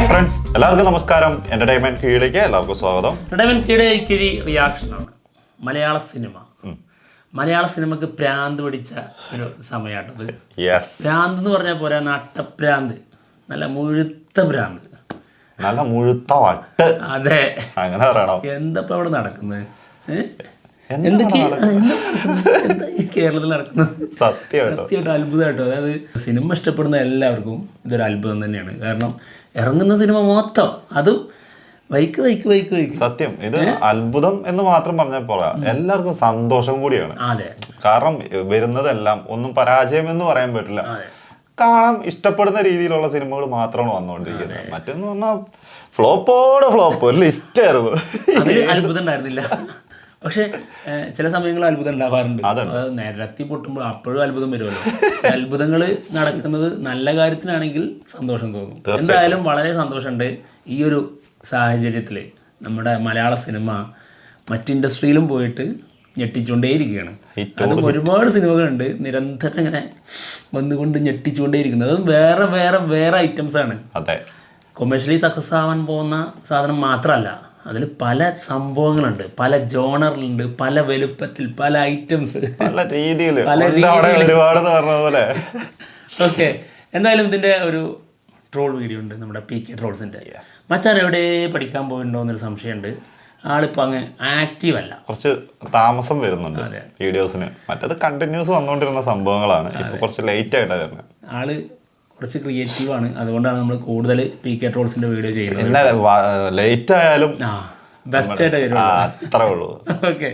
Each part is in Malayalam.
ഫ്രണ്ട്സ്, എല്ലാവർക്കും നമസ്കാരം. എന്റർടൈൻമെന്റ് കീഴിലേക്ക് എല്ലാവർക്കും സ്വാഗതം. എന്റർടൈൻമെന്റ് കീഴി റിയാക്ഷനാണ് മലയാള സിനിമ. മലയാള സിനിമക്ക് പ്രാന്ത് പിടിച്ച ഒരു സമയമാട്ടത്. പ്രാന്ത് എന്ന് പറഞ്ഞാൽ പോരാ, നട്ടപ്രാന്ത്, നല്ല മുഴുത്ത പ്രാന്ത്, നല്ല മുഴുത്ത വട്ട്. അതെ, അങ്ങനെ പറയണം. എന്താ അവിടെ നടക്കുന്നത്? കേരളത്തിൽ നടക്കുന്നത് സത്യമായിട്ട് അത്ഭുതമായിട്ടോ. അതായത് സിനിമ ഇഷ്ടപ്പെടുന്ന എല്ലാവർക്കും ഇതൊരു അത്ഭുതം തന്നെയാണ്. കാരണം ഇറങ്ങുന്ന സിനിമ മൊത്തം അതും വൈക്ക് സത്യം. ഇത് അത്ഭുതം എന്ന് മാത്രം പറഞ്ഞാൽ പോരാ, എല്ലാവർക്കും സന്തോഷം കൂടിയാണ്. അതെ, കാരണം വരുന്നതെല്ലാം ഒന്നും പരാജയം എന്ന് പറയാൻ പറ്റില്ല. കാണാൻ ഇഷ്ടപ്പെടുന്ന രീതിയിലുള്ള സിനിമകൾ മാത്രമാണ് വന്നുകൊണ്ടിരിക്കുന്നത്. മറ്റെന്ന് പറഞ്ഞാൽ ഫ്ലോപ്പ് ഒരു ലിസ്റ്റ് ആയിരുന്നു. അത്ഭുതം ഉണ്ടായിരുന്നില്ല. പക്ഷെ ചില സമയങ്ങളിൽ അത്ഭുതം ഉണ്ടാവാറുണ്ട്. നിരത്തി പൊട്ടുമ്പോൾ അപ്പോഴും അത്ഭുതം വരുമല്ലോ. അത്ഭുതങ്ങൾ നടക്കുന്നത് നല്ല കാര്യത്തിനാണെങ്കിൽ സന്തോഷം തോന്നും. എന്തായാലും വളരെ സന്തോഷമുണ്ട് ഈ ഒരു സാഹചര്യത്തിൽ. നമ്മുടെ മലയാള സിനിമ മറ്റ് ഇൻഡസ്ട്രിയിലും പോയിട്ട് ഞെട്ടിച്ചുകൊണ്ടേയിരിക്കുകയാണ്. അതും ഒരുപാട് സിനിമകളുണ്ട് നിരന്തരം ഇങ്ങനെ വന്നുകൊണ്ട് ഞെട്ടിച്ചുകൊണ്ടേയിരിക്കുന്നത്. അതും വേറെ ഐറ്റംസാണ്. കൊമേഴ്ഷ്യലി സക്സസ് ആവാൻ പോകുന്ന സാധനം മാത്രമല്ല, അതിൽ പല സംഭവങ്ങളുണ്ട്, പല ജോണറിലുണ്ട്, പല വലുപ്പത്തിൽ, പല ഐറ്റംസ്, പല രീതിയിൽ. ഓക്കെ, എന്തായാലും ഇതിൻ്റെ ഒരു ട്രോൾ വീഡിയോ ഉണ്ട് നമ്മുടെ PK ട്രോൾസിൻ്റെ. മച്ചാൻ എവിടെ പഠിക്കാൻ പോയിട്ടുണ്ടോ എന്നൊരു സംശയമുണ്ട്. ആളിപ്പോൾ അങ്ങ് ആക്റ്റീവ് അല്ല, കുറച്ച് താമസം വരുന്നുണ്ട് വീഡിയോസിന്. മറ്റേത് കണ്ടിന്യൂസ് വന്നുകൊണ്ടിരുന്ന സംഭവങ്ങളാണ്, ഇപ്പോൾ കുറച്ച് ലേറ്റ് ആയിട്ടാണ് വരുന്നത്. ആള് കുറച്ച് ക്രിയേറ്റീവാണ്, അതുകൊണ്ടാണ് നമ്മൾ കൂടുതൽ PK ട്രോൾസിന്റെ വീഡിയോ ചെയ്യുന്നത്. ലേറ്റ് ആയാലും ബെസ്റ്റ് ആയിട്ട് വരും, അത്രേ ഉള്ളൂ. ഓക്കെ,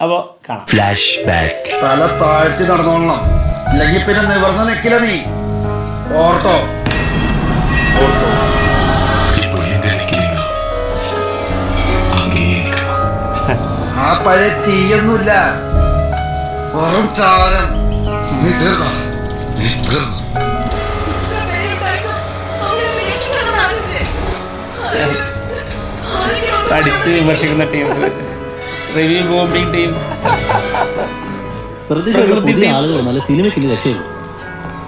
അപ്പോൾ കാണാം. Flash back. തല താഴ്ത്തി നടന്നോളണം, ഇല്ലെങ്കിൽ പിന്നെ നിവർന്ന് നിൽക്കില്ല. നീ ഓർത്തോ? ആ പഴയ തീയൊന്നുമില്ല, വെറും ചാരം. അടിച്ച് വിമർശിക്കുന്ന ടീംസ്, റിവ്യൂ ബോംബിംഗ് ടീംസ്, പുതിയ ആളുകൾ നല്ല സിനിമയ്ക്ക് ഇനി രക്ഷയുള്ളൂ.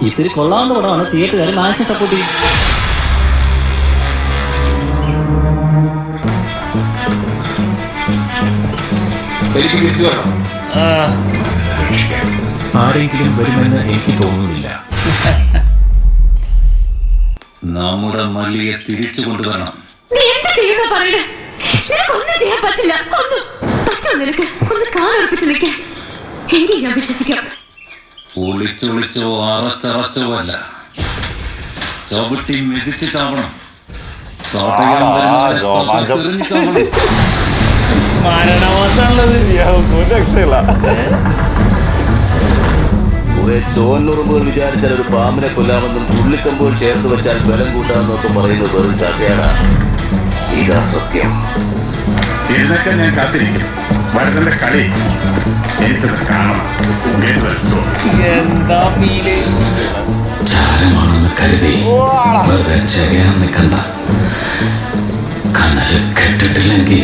ഇത്തിരി കൊള്ളാവുന്ന പടമാണ്, തിയേറ്ററുകാരെ മാക്സിമം സപ്പോർട്ട് ചെയ്യും. ആരെങ്കിലും വരുമെന്ന് എനിക്ക് തോന്നുന്നില്ല. നമ്മുടെ മല്ലിയെ തിരിച്ചു കൊണ്ടുവരണം. ഒളിച്ചൊളിച്ചോ അറച്ചറച്ചോ അല്ല, ചവിട്ടി മെതിച്ചിട്ടാവണം. കുറെ ചോന്നുറുമ്പുകൾ വിചാരിച്ചാൽ ഒരു പാമ്പിനെ കൊല്ലാമെന്നും ചുള്ളിക്കമ്പുകൾ ചേർത്ത് വെച്ചാൽ ബലം കൂട്ടാമെന്നൊക്കെ പറയുന്നത് വെറും കഥയാണ്. ഇതാ സത്യം. ഇതിനൊക്കെ ഞാൻ കാത്തിരിക്കും. വരതന്റെ കളി എനിക്കൊന്ന് കാണണം. ചാരമാണെന്ന് കരുതി വെറുതെ ചെയ്യാൻ നിൽക്കണ്ട. കനല് കെട്ടിട്ടില്ലെങ്കിൽ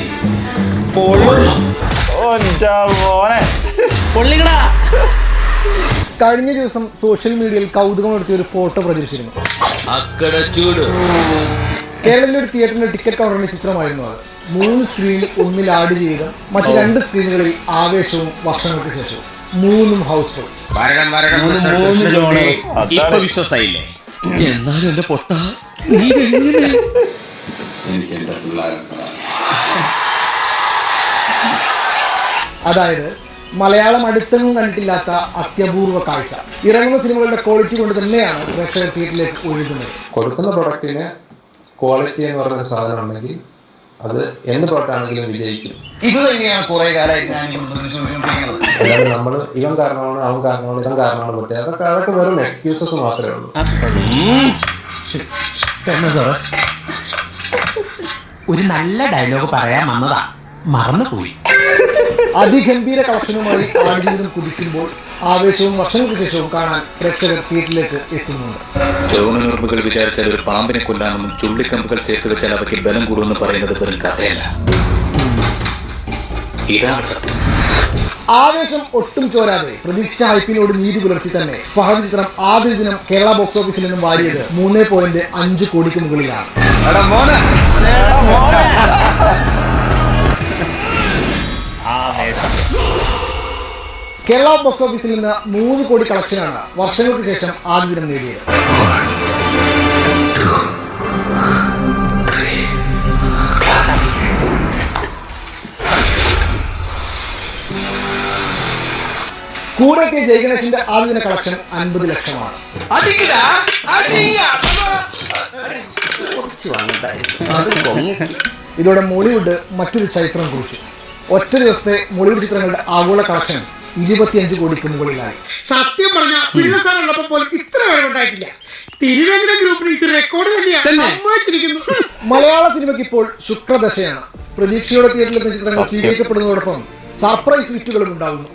കഴിഞ്ഞ ദിവസം സോഷ്യൽ മീഡിയയിൽ കൗതുകം നടത്തിയ ഒരു ഫോട്ടോ പ്രചരിച്ചിരുന്നു. കേരളത്തിലെ ഒരു തിയേറ്ററിന്റെ ടിക്കറ്റ് കൗണ്ടറിന്റെ ചിത്രമായിരുന്നു അത്. 3 സ്ക്രീനിൽ ഒന്നിൽ ആഡ് ചെയ്ത് മറ്റ് 2 സ്ക്രീനുകളിൽ ആവേശവും വർഷങ്ങൾക്ക് ശേഷം 3 ഹൗസ്ഫുൾ. എന്നാലും എന്റെ പൊട്ട, അതായത് മലയാളം അടുത്തൊന്നും കണ്ടിട്ടില്ലാത്ത അത്യപൂർവ കാഴ്ച. ഇറങ്ങുന്ന സിനിമകളുടെ ക്വാളിറ്റി കൊണ്ട് തന്നെയാണ് പ്രേക്ഷകർ തിയേറ്ററിലേക്ക് ഒഴുകുന്നത്. കൊടുക്കുന്ന പ്രൊഡക്റ്റിന് ക്വാളിറ്റി എന്ന് പറയുന്ന സാധനം ഉണ്ടെങ്കിൽ അത് എന്ത് പ്രൊഡക്റ്റാണെങ്കിലും വിജയിക്കും. ഇത് തന്നെയാണ് കുറെ കാലമായിട്ട് അല്ലാതെ നമ്മൾ ഇവൻ കാരണമാണ്, അവൻ കാരണമാണ്, ഇവൻ കാരണമാണ് പറ്റുക, അതൊക്കെ വെറും എക്സ്ക്യൂസസ് മാത്രമേ ഉള്ളൂ. ഒരു നല്ല ഡയലോഗ് പറയാൻ വന്നതാ, മറന്നുപോയി. അതിഗംഭീര കളക്ഷനുമായി ആടുജീവിതം കുതിക്കുമ്പോൾ ആവേശവും വർഷങ്ങൾക്ക് ശേഷവും കാണാൻ പ്രേക്ഷകർ തിയേറ്ററിലേക്ക് എത്തുന്നുണ്ട്. ചോണുറുമ്പുകൾ വിചാരിച്ചാൽ ഒരു പാമ്പിനെ കൊല്ലാമെന്നും ചുള്ളിക്കമ്പുകൾ ചേർത്ത് വെച്ചാൽ അവയ്ക്ക് ബലം കൂടുമെന്ന് പറയുന്നത് വെറും കഥയല്ല. ഇതാണ് സത്യം. ആവേശം ഒട്ടും ചോരാതെ പ്രതീക്ഷിച്ച ഹൈപ്പിനോട് നീതി പുലർത്തി തന്നെ ഫഹദ് ചിത്രം ആദ്യ ദിനം കേരള ബോക്സ് ഓഫീസിൽ നിന്നും വാരിയത് 3.5 കോടിക്ക് മുകളിലാണ്. കേരള ബോക്സ് ഓഫീസിൽ നിന്ന് 3 കോടി കളക്ഷനാണ് വർഷങ്ങൾക്ക് ശേഷം ആദ്യ ദിനം നേടിയത്. കൂടെയൊക്കെ ജയഗണേഷിന്റെ ആദ്യദിന കളക്ഷൻ 50 ലക്ഷമാണ്. ഇതോടെ മോളിവുഡ് മറ്റൊരു ചരിത്രം കുറിച്ചു. ഒറ്റ ദിവസത്തെ മോളിവുഡ് ചിത്രങ്ങളുടെ ആഗോള കളക്ഷൻ 25 കോടിക്ക് മുകളിലായി. സത്യം പറഞ്ഞ പിള്ളസാറുള്ളപ്പോ പോലും ഇത്ര വരവുണ്ടായിട്ടില്ല. തിരുവേങ്കട ഗ്രൂപ്പിന് ഇത് റെക്കോർഡ് തന്നെയാണ്. മലയാള സിനിമയ്ക്ക് ഇപ്പോൾ ശുക്രദശയാണ്. പ്രതീക്ഷയോടെ തിയേറ്ററിലെത്തുന്ന ചിത്രങ്ങൾ സ്വീകരിക്കപ്പെടുന്നതോടൊപ്പം സർപ്രൈസ് ഹിറ്റുകളും ഉണ്ടാകുന്നു.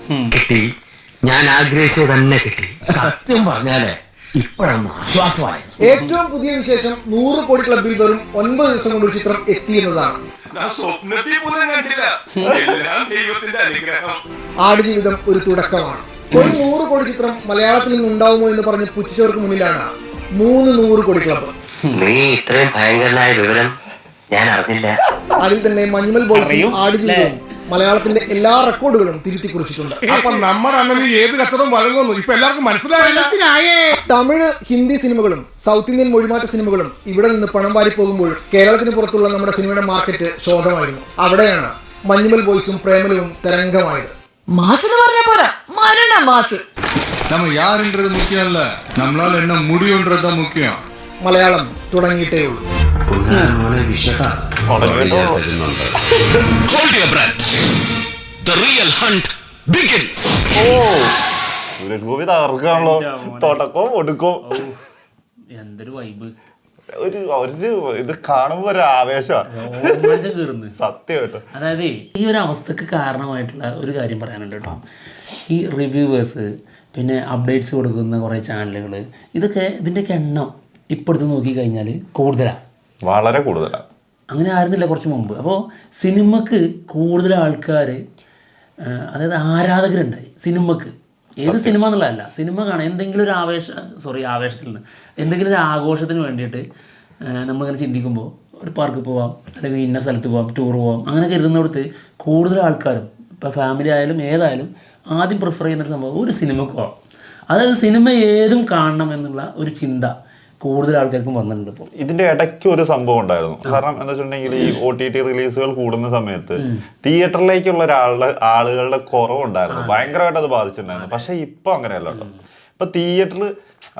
ഞാൻ ആഗ്രഹിച്ചത് തന്നെ കിട്ടി. സത്യം പറഞ്ഞാലേ ഇപ്പോഴാണ് ആശ്വാസമായി. ഏറ്റവും പുതിയ വിശേഷം 100 കോടി ക്ലബിൽ വെറും 9 ദിവസം കൊണ്ട് ഒരു ചിത്രം എത്തിയെന്നതാണ്. ആടുജീവിതം ഒരു തുടക്കമാണ്. ഒരു 100 കോടി ചിത്രം മലയാളത്തിൽ നിന്ന് ഉണ്ടാവുമോ എന്ന് പറഞ്ഞ് പുച്ഛിച്ചവർക്ക് മുന്നിലാണ് 300 കോടി ക്ലബ്. നീ ഇത്രയും ഭയങ്കരനായ വിവരം ഞാൻ അറിഞ്ഞില്ല. അതിൽ തന്നെ മഞ്ഞുമൽ ബോയ്സും ആടുജീവിതവും മലയാളത്തിന്റെ എല്ലാ റെക്കോർഡുകളും തിരുത്തി കുറിച്ചിട്ടുണ്ട്. അപ്പൊ നമ്മുടെ അണ്ണന് ഏത് കച്ചവടം വഴങ്ങുന്നു ഇപ്പൊ എല്ലാവർക്കും മനസ്സിലായേ. തമിഴ്, ഹിന്ദി സിനിമകളും സൗത്ത് ഇന്ത്യൻ മൊഴിമാറ്റ സിനിമകളും ഇവിടെ നിന്ന് പണം വാരി പോകുമ്പോൾ കേരളത്തിന് പുറത്തുള്ള നമ്മുടെ സിനിമയുടെ മാർക്കറ്റ് ശോധമായിരുന്നു. അവിടെയാണ് മഞ്ഞുമൽ ബോയ്സും പ്രേമലവും തരംഗമായത്. நம்ம யாருன்றது முக்கியம் இல்ல, நம்மளால என்ன முடியும்ன்றது முக்கியம். മലയാളം തുടങ്ങിയിട്ടേ ഉള്ളൂ. തുടക്കവും ഒടുക്കവും എന്തൊരു വൈബ്. ഇത് കാണുമ്പോ ഒരു ആവേശമാണ് സത്യമായിട്ട്. അതായത് ഈ ഒരു അവസ്ഥക്ക് കാരണമായിട്ടുള്ള ഒരു കാര്യം പറയാനുണ്ട് കേട്ടോ. ഈ റിവ്യൂവേഴ്സ്, പിന്നെ അപ്ഡേറ്റ്സ് കൊടുക്കുന്ന കുറേ ചാനലുകൾ, ഇതിൻ്റെയൊക്കെ എണ്ണം ഇപ്പോഴത്തെ നോക്കിക്കഴിഞ്ഞാൽ കൂടുതലാണ്, വളരെ കൂടുതലാണ്. അങ്ങനെ ആയിരുന്നില്ല കുറച്ച് മുമ്പ്. അപ്പോൾ സിനിമക്ക് കൂടുതൽ ആൾക്കാർ, അതായത് ആരാധകരുണ്ടായി സിനിമക്ക്. ഏത് സിനിമ എന്നുള്ളതല്ല, സിനിമ കാണാൻ എന്തെങ്കിലും ഒരു ആവേശത്തിൽ നിന്ന് എന്തെങ്കിലും ഒരു ആഘോഷത്തിന് വേണ്ടിയിട്ട് നമ്മളിങ്ങനെ ചിന്തിക്കുമ്പോൾ ഒരു പാർക്കിൽ പോവാം, അല്ലെങ്കിൽ ഇന്ന സ്ഥലത്ത് പോവാം, ടൂർ പോവാം, അങ്ങനെ കരുതുന്നിടത്ത് കൂടുതൽ ആൾക്കാരും ഇപ്പോൾ ഫാമിലി ആയാലും ഏതായാലും ആദ്യം പ്രിഫർ ചെയ്യുന്നൊരു സംഭവം ഒരു സിനിമക്ക് പോവാം. അതായത് സിനിമ ഏതും കാണണം എന്നുള്ള ഒരു ചിന്ത കൂടുതൽ ആൾക്കാർക്കും വന്നിട്ടുണ്ട്. ഇപ്പോൾ ഇതിന്റെ ഇടയ്ക്ക് ഒരു സംഭവം ഉണ്ടായിരുന്നു. കാരണം എന്താ വെച്ചിട്ടുണ്ടെങ്കിൽ ഈ OTT റിലീസുകൾ കൂടുന്ന സമയത്ത് തിയേറ്ററിലേക്കുള്ള ആളുകളുടെ കുറവുണ്ടായിരുന്നു, ഭയങ്കരമായിട്ട് അത് ബാധിച്ചിട്ടുണ്ടായിരുന്നു. പക്ഷെ ഇപ്പൊ അങ്ങനെയല്ല കേട്ടോ. ഇപ്പൊ തിയേറ്ററിൽ,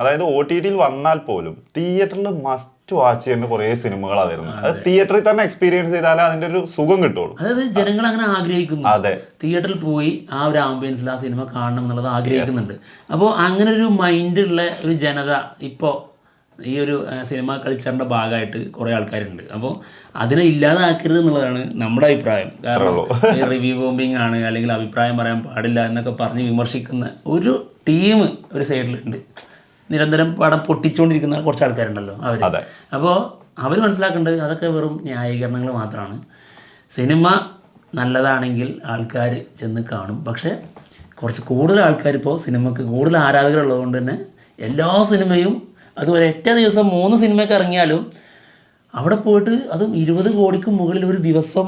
അതായത് OTT വന്നാൽ പോലും തിയേറ്ററിൽ മസ്റ്റ് വാച്ച് ചെയ്യുന്ന കുറെ സിനിമകളാണ് വരുന്നത്. അത് തിയേറ്ററിൽ തന്നെ എക്സ്പീരിയൻസ് ചെയ്താലേ അതിന്റെ ഒരു സുഖം കിട്ടുള്ളൂ. അതായത് ജനങ്ങൾ അങ്ങനെ ആഗ്രഹിക്കുന്നു. അതെ, തിയേറ്ററിൽ പോയി ആ ഒരു ആംബിയൻസിൽ ആ സിനിമ കാണണം എന്നുള്ളത് ആഗ്രഹിക്കുന്നുണ്ട്. അപ്പോൾ അങ്ങനെ ഒരു മൈൻഡുള്ള ഒരു ജനത ഇപ്പോൾ ഈ ഒരു സിനിമ കൾച്ചറിൻ്റെ ഭാഗമായിട്ട് കുറേ ആൾക്കാരുണ്ട്. അപ്പോൾ അതിനെ ഇല്ലാതാക്കരുത് എന്നുള്ളതാണ് നമ്മുടെ അഭിപ്രായം. കാരണം ഈ റിവ്യൂ ബോംബിംഗ് ആണ്, അല്ലെങ്കിൽ അഭിപ്രായം പറയാൻ പാടില്ല എന്നൊക്കെ പറഞ്ഞ് വിമർശിക്കുന്ന ഒരു ടീം ഒരു സൈഡിലുണ്ട്. നിരന്തരം പടം പൊട്ടിച്ചുകൊണ്ടിരിക്കുന്ന കുറച്ച് ആൾക്കാരുണ്ടല്ലോ അവർ. അപ്പോൾ അവർ മനസ്സിലാക്കേണ്ടത് അതൊക്കെ വെറും ന്യായീകരണങ്ങൾ മാത്രമാണ്. സിനിമ നല്ലതാണെങ്കിൽ ആൾക്കാർ ചെന്ന് കാണും. പക്ഷേ കുറച്ച് കൂടുതൽ ആൾക്കാർ ഇപ്പോൾ സിനിമക്ക് കൂടുതൽ ആരാധകരുള്ളതുകൊണ്ട് തന്നെ എല്ലാ സിനിമയും, അത് ഒരൊറ്റ ദിവസം 3 സിനിമയൊക്കെ ഇറങ്ങിയാലും അവിടെ പോയിട്ട് അതും 20 കോടിക്ക് മുകളിൽ ഒരു ദിവസം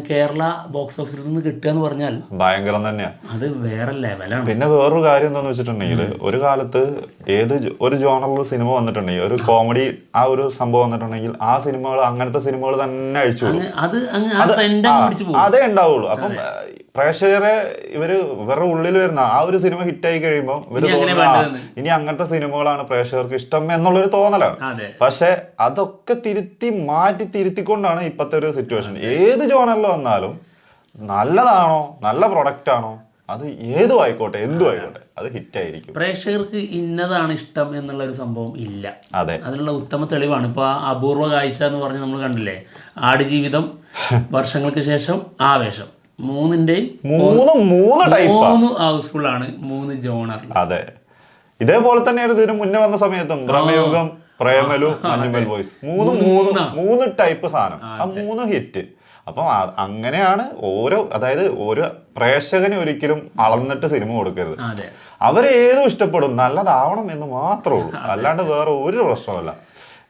കേരള ബോക്സ് ഓഫീസിൽ നിന്ന് കിട്ടുക എന്ന് പറഞ്ഞാൽ ഭയങ്കരം തന്നെയാണ്. അത് വേറെ ലെവലാണ്. പിന്നെ വേറൊരു കാര്യം എന്താന്ന് വെച്ചിട്ടുണ്ടെങ്കിൽ, ഒരു കാലത്ത് ഒരു ജോണറിൽ സിനിമ വന്നിട്ടുണ്ടെങ്കിൽ, ഒരു കോമഡി ആ ഒരു സംഭവം വന്നിട്ടുണ്ടെങ്കിൽ ആ സിനിമകൾ, അങ്ങനത്തെ സിനിമകൾ തന്നെ അഴിച്ചു അതേ ഉണ്ടാവുള്ളൂ. അപ്പം പ്രേക്ഷകരെ ഇവര് ഇവരുടെ ഉള്ളിൽ വരുന്ന ആ ഒരു സിനിമ ഹിറ്റായി കഴിയുമ്പോൾ ഇവര് തോന്നുന്ന ഇനി അങ്ങനത്തെ സിനിമകളാണ് പ്രേക്ഷകർക്ക് ഇഷ്ടം എന്നുള്ളൊരു തോന്നലാണ്. പക്ഷെ അതൊക്കെ തിരുത്തിക്കൊണ്ടാണ് ഇപ്പോഴത്തെ ഒരു സിറ്റുവേഷൻ. ഏത് ജോണറിൽ വന്നാലും നല്ലതാണോ, നല്ല പ്രൊഡക്റ്റ് ആണോ, അത് ഏതും ആയിക്കോട്ടെ, എന്തും ആയിക്കോട്ടെ, അത് ഹിറ്റായിരിക്കും. പ്രേക്ഷകർക്ക് ഇന്നതാണ് ഇഷ്ടം എന്നുള്ള ഒരു സംഭവം ഇല്ല. അതെ, അതിനുള്ള ഉത്തമ തെളിവാണ് ഇപ്പൊ അപൂർവ കാഴ്ച എന്ന് പറഞ്ഞ് നമ്മൾ കണ്ടില്ലേ. ആടുജീവിതം, വർഷങ്ങൾക്ക് ശേഷം ആവേശം, മൂന്നിന്റെയും മൂന്ന് ഹൗസ്ഫുൾ ആണ്, 3 ജോണർ. അതെ, ഇതേപോലെ തന്നെയാണ് ഇതിന് മുന്നേ വന്ന സമയത്തും ഭ്രമയുഗം, പ്രേമലു, മഞ്ഞുമൽ ബോയ്സ്, മൂന്ന് ടൈപ്പ് സാധനം. ആ 3 ഹിറ്റ്. അപ്പം അങ്ങനെയാണ് അതായത് ഓരോ പ്രേക്ഷകന് ഒരിക്കലും അളന്നിട്ട് സിനിമ കൊടുക്കരുത്. അവരേതും ഇഷ്ടപ്പെടും, നല്ലതാവണം എന്ന് മാത്രമേ ഉള്ളൂ, അല്ലാണ്ട് വേറെ ഒരു പ്രശ്നമല്ല.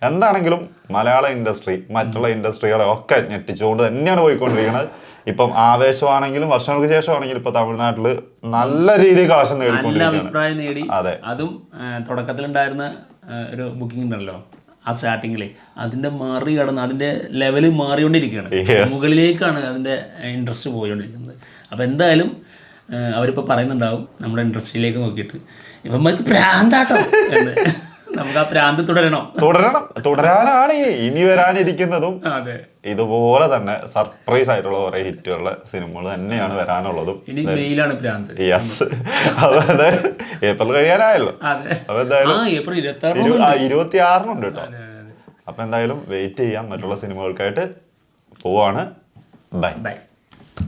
എന്താണെങ്കിലും മലയാള ഇൻഡസ്ട്രി മറ്റുള്ള ഇൻഡസ്ട്രികളെ ഒക്കെ ഞെട്ടിച്ചുകൊണ്ട് തന്നെയാണ് പോയിക്കൊണ്ടിരിക്കുന്നത്. ഇപ്പം ആവേശമാണെങ്കിലും വർഷങ്ങൾക്ക് ശേഷമാണെങ്കിലും ഇപ്പൊ തമിഴ്നാട്ടില് നല്ല രീതിയിൽ കളക്ഷൻ നേടി. അതെ, അതും തുടക്കത്തിലുണ്ടായിരുന്ന ഒരു ബുക്കിംഗ് ഉണ്ടല്ലോ ആ സ്റ്റാർട്ടിങ്ങിൽ, അതിന്റെ മറികടന്ന് അതിന്റെ ലെവല് മാറിക്കൊണ്ടിരിക്കുകയാണ്, മുകളിലേക്കാണ് അതിന്റെ ഇൻട്രസ്റ്റ് പോയിക്കൊണ്ടിരിക്കുന്നത്. അപ്പൊ എന്തായാലും അവരിപ്പോൾ പറയുന്നുണ്ടാവും നമ്മുടെ ഇൻഡസ്ട്രിയിലേക്ക് നോക്കിയിട്ട് ഇപ്പം പ്രാന്താട്ടോ എന്ന്. നമുക്ക് ആ പ്രാന്ത് തുടരാനാണ് ഇനി വരാനിരിക്കുന്നതും. ഇതുപോലെ തന്നെ സർപ്രൈസ് ആയിട്ടുള്ള കുറെ ഹിറ്റുള്ള സിനിമകൾ തന്നെയാണ് വരാനുള്ളതും. യെസ്, അതായത് ഏപ്രിൽ കഴിയാനായല്ലോ. അപ്പൊ എന്തായാലും 26-നുണ്ട് കേട്ടോ. അപ്പൊ എന്തായാലും വെയിറ്റ് ചെയ്യാം. മറ്റുള്ള സിനിമകൾക്കായിട്ട് പോവാണ്. ബൈ.